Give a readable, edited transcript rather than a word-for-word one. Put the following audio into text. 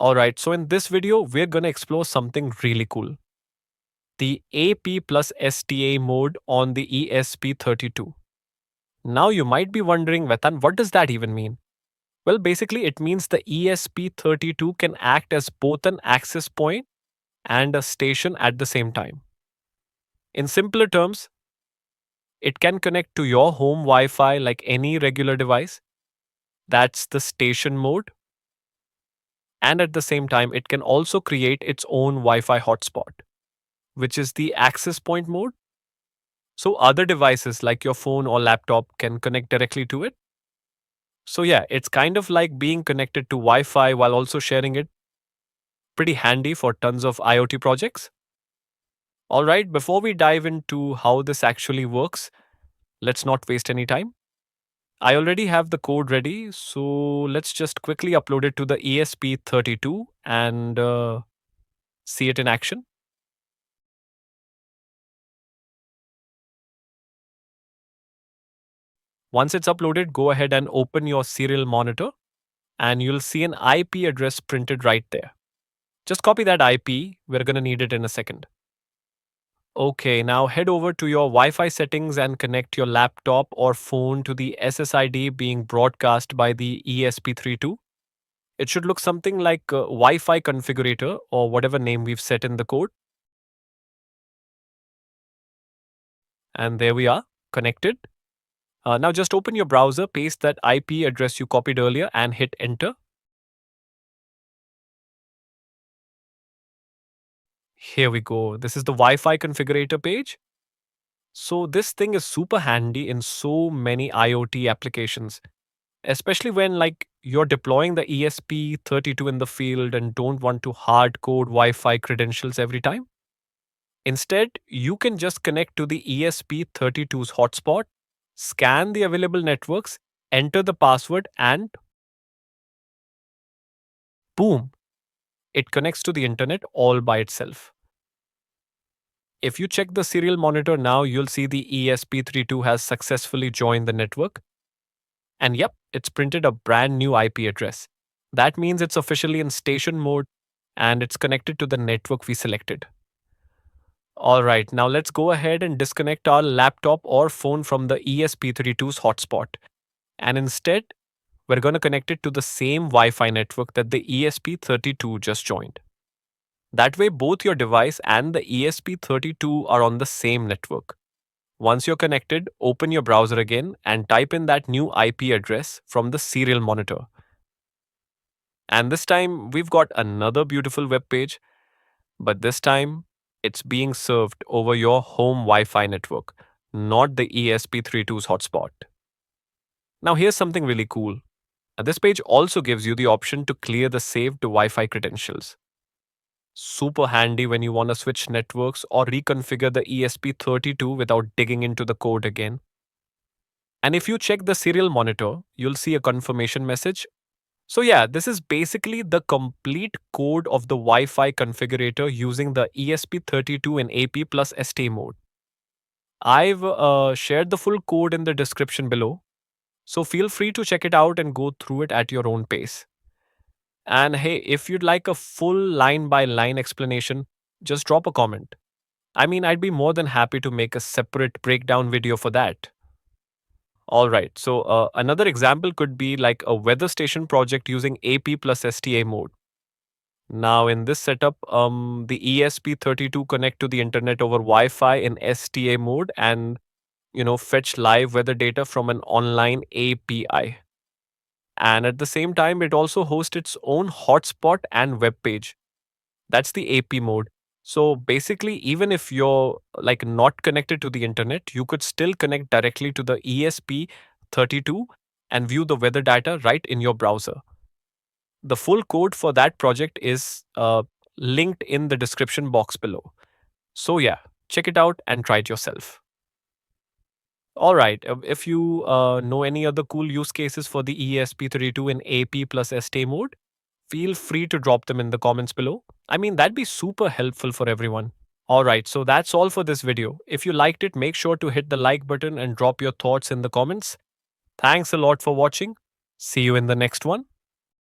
Alright, so in this video, we're gonna explore something really cool. The AP plus STA mode on the ESP32. Now you might be wondering, Vetan, what does that even mean? Well, basically it means the ESP32 can act as both an access point and a station at the same time. In simpler terms, it can connect to your home Wi-Fi like any regular device. That's the station mode. And at the same time, it can also create its own Wi-Fi hotspot, which is the access point mode. So other devices like your phone or laptop can connect directly to it. So yeah, it's kind of like being connected to Wi-Fi while also sharing it. Pretty handy for tons of IoT projects. All right, before we dive into how this actually works, let's not waste any time. I already have the code ready, so let's just quickly upload it to the ESP32 and see it in action. Once it's uploaded, go ahead and open your serial monitor and you'll see an IP address printed right there. Just copy that IP, we're going to need it in a second. Okay, now head over to your Wi-Fi settings and connect your laptop or phone to the SSID being broadcast by the ESP32. It should look something like Wi-Fi Configurator or whatever name we've set in the code. And there we are, connected. Now just open your browser, paste that IP address you copied earlier and hit enter. Here we go. This is the Wi-Fi configurator page. So this thing is super handy in so many IoT applications, especially when like you're deploying the ESP32 in the field and don't want to hard code Wi-Fi credentials every time. Instead, you can just connect to the ESP32's hotspot, scan the available networks, enter the password and boom, it connects to the internet all by itself. If you check the serial monitor now, you'll see the ESP32 has successfully joined the network. And yep, it's printed a brand new IP address. That means it's officially in station mode and it's connected to the network we selected. Alright, now let's go ahead and disconnect our laptop or phone from the ESP32's hotspot. And instead, we're going to connect it to the same Wi-Fi network that the ESP32 just joined. That way, both your device and the ESP32 are on the same network. Once you're connected, open your browser again and type in that new IP address from the serial monitor. And this time, we've got another beautiful web page, but this time, it's being served over your home Wi-Fi network, not the ESP32's hotspot. Now, here's something really cool. This page also gives you the option to clear the saved Wi-Fi credentials. Super handy when you want to switch networks or reconfigure the ESP32 without digging into the code again. And if you check the serial monitor, you'll see a confirmation message. So yeah, this is basically the complete code of the Wi-Fi configurator using the ESP32 in AP plus STA mode. I've shared the full code in the description below, so feel free to check it out and go through it at your own pace. And hey, if you'd like a full line-by-line explanation, just drop a comment. I mean, I'd be more than happy to make a separate breakdown video for that. Alright, so another example could be like a weather station project using AP plus STA mode. Now in this setup, the ESP32 connect to the internet over Wi-Fi in STA mode and fetch live weather data from an online API. And at the same time, it also hosts its own hotspot and web page. That's the AP mode. So basically, even if you're like not connected to the internet, you could still connect directly to the ESP32 and view the weather data right in your browser. The full code for that project is linked in the description box below. So yeah, check it out and try it yourself. All right, if you know any other cool use cases for the ESP32 in AP plus STA mode, feel free to drop them in the comments below. I mean, that'd be super helpful for everyone. All right, so that's all for this video. If you liked it, make sure to hit the like button and drop your thoughts in the comments. Thanks a lot for watching. See you in the next one.